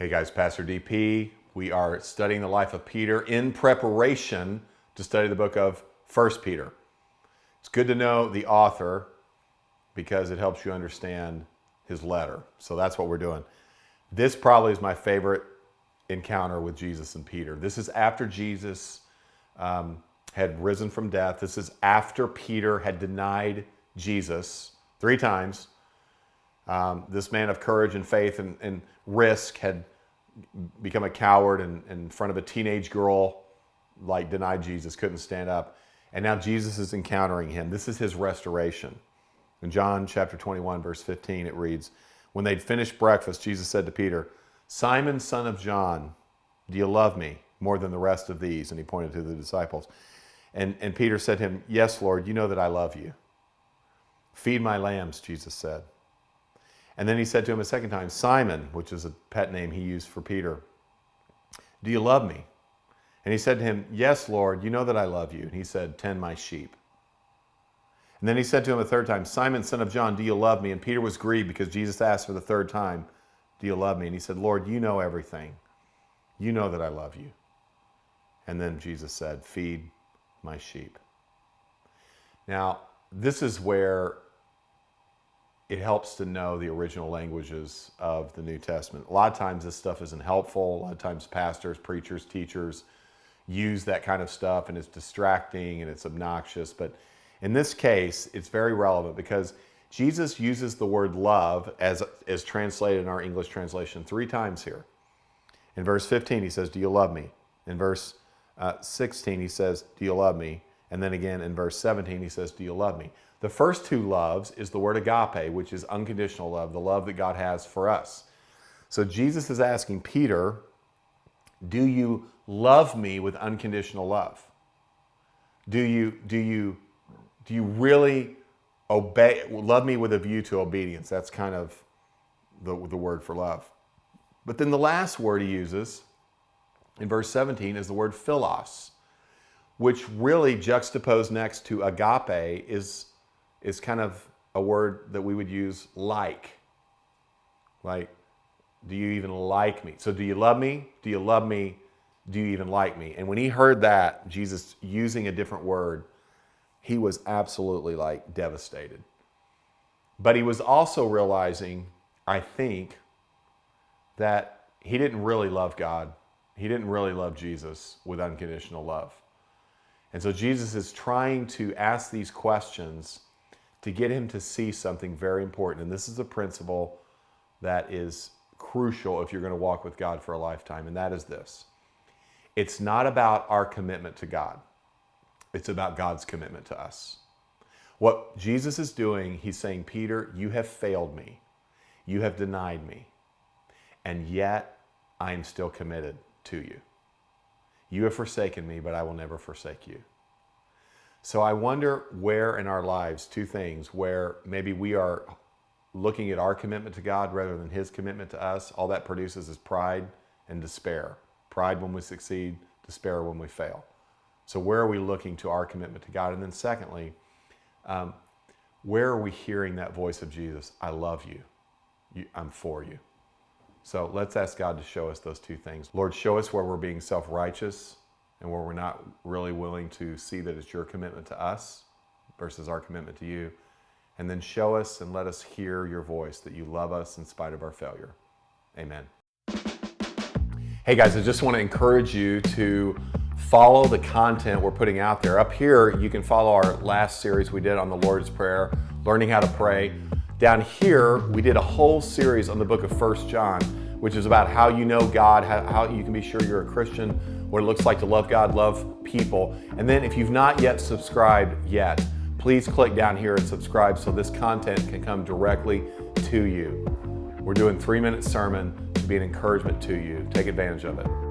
Hey guys, Pastor DP. We are studying the life of Peter in preparation to study the book of 1 Peter. It's good to know the author because it helps you understand his letter. So that's what we're doing. This probably is my favorite encounter with Jesus and Peter. This is after Jesus had risen from death. This is after Peter had denied Jesus 3 times. This man of courage and faith and risk had become a coward and in front of a teenage girl, like denied Jesus, couldn't stand up. And now Jesus is encountering him. This is his restoration. In John chapter 21, verse 15, it reads, when they'd finished breakfast, Jesus said to Peter, "Simon, son of John, do you love me more than the rest of these?" And he pointed to the disciples. And Peter said to him, "Yes, Lord, you know that I love you." "Feed my lambs," Jesus said. And then he said to him a second time, "Simon," which is a pet name he used for Peter, "do you love me?" And he said to him, "Yes, Lord, you know that I love you." And he said, "Tend my sheep." And then he said to him a third time, "Simon, son of John, do you love me?" And Peter was grieved because Jesus asked for the third time, "Do you love me?" And he said, "Lord, you know everything. You know that I love you." And then Jesus said, "Feed my sheep." Now, this is where it helps to know the original languages of the New Testament. A lot of times this stuff isn't helpful. A lot of times pastors, preachers, teachers use that kind of stuff and it's distracting and it's obnoxious. But in this case, it's very relevant because Jesus uses the word love as translated in our English translation 3 times here. In verse 15, he says, "Do you love me?" In verse 16, he says, "Do you love me?" And then again in verse 17, he says, "Do you love me?" The first 2 loves is the word agape, which is unconditional love, the love that God has for us. So Jesus is asking Peter, do you love me with unconditional love? Do you really love me with a view to obedience? That's kind of the word for love. But then the last word he uses in verse 17 is the word philos, which really juxtaposed next to agape is kind of a word that we would use like, do you even like me? So do you love me? Do you love me? Do you even like me? And when he heard that, Jesus using a different word, he was absolutely devastated. But he was also realizing, I think, that he didn't really love God. He didn't really love Jesus with unconditional love. And so Jesus is trying to ask these questions to get him to see something very important. And this is a principle that is crucial if you're going to walk with God for a lifetime. And that is this. It's not about our commitment to God. It's about God's commitment to us. What Jesus is doing, he's saying, Peter, you have failed me. You have denied me. And yet I am still committed to you. You have forsaken me, but I will never forsake you. So I wonder where in our lives, 2 things, where maybe we are looking at our commitment to God rather than his commitment to us. All that produces is pride and despair. Pride when we succeed, despair when we fail. So where are we looking to our commitment to God? And then secondly, where are we hearing that voice of Jesus? I love you. I'm for you. So let's ask God to show us those 2 things. Lord, show us where we're being self-righteous and where we're not really willing to see that it's your commitment to us versus our commitment to you. And then show us and let us hear your voice, that you love us in spite of our failure. Amen. Hey guys, I just want to encourage you to follow the content we're putting out there. Up here, you can follow our last series we did on the Lord's Prayer, learning how to pray. Down here, we did a whole series on the book of 1 John, which is about how you know God, how you can be sure you're a Christian, what it looks like to love God, love people. And then if you've not yet subscribed yet, please click down here and subscribe so this content can come directly to you. We're doing 3-minute sermon to be an encouragement to you. Take advantage of it.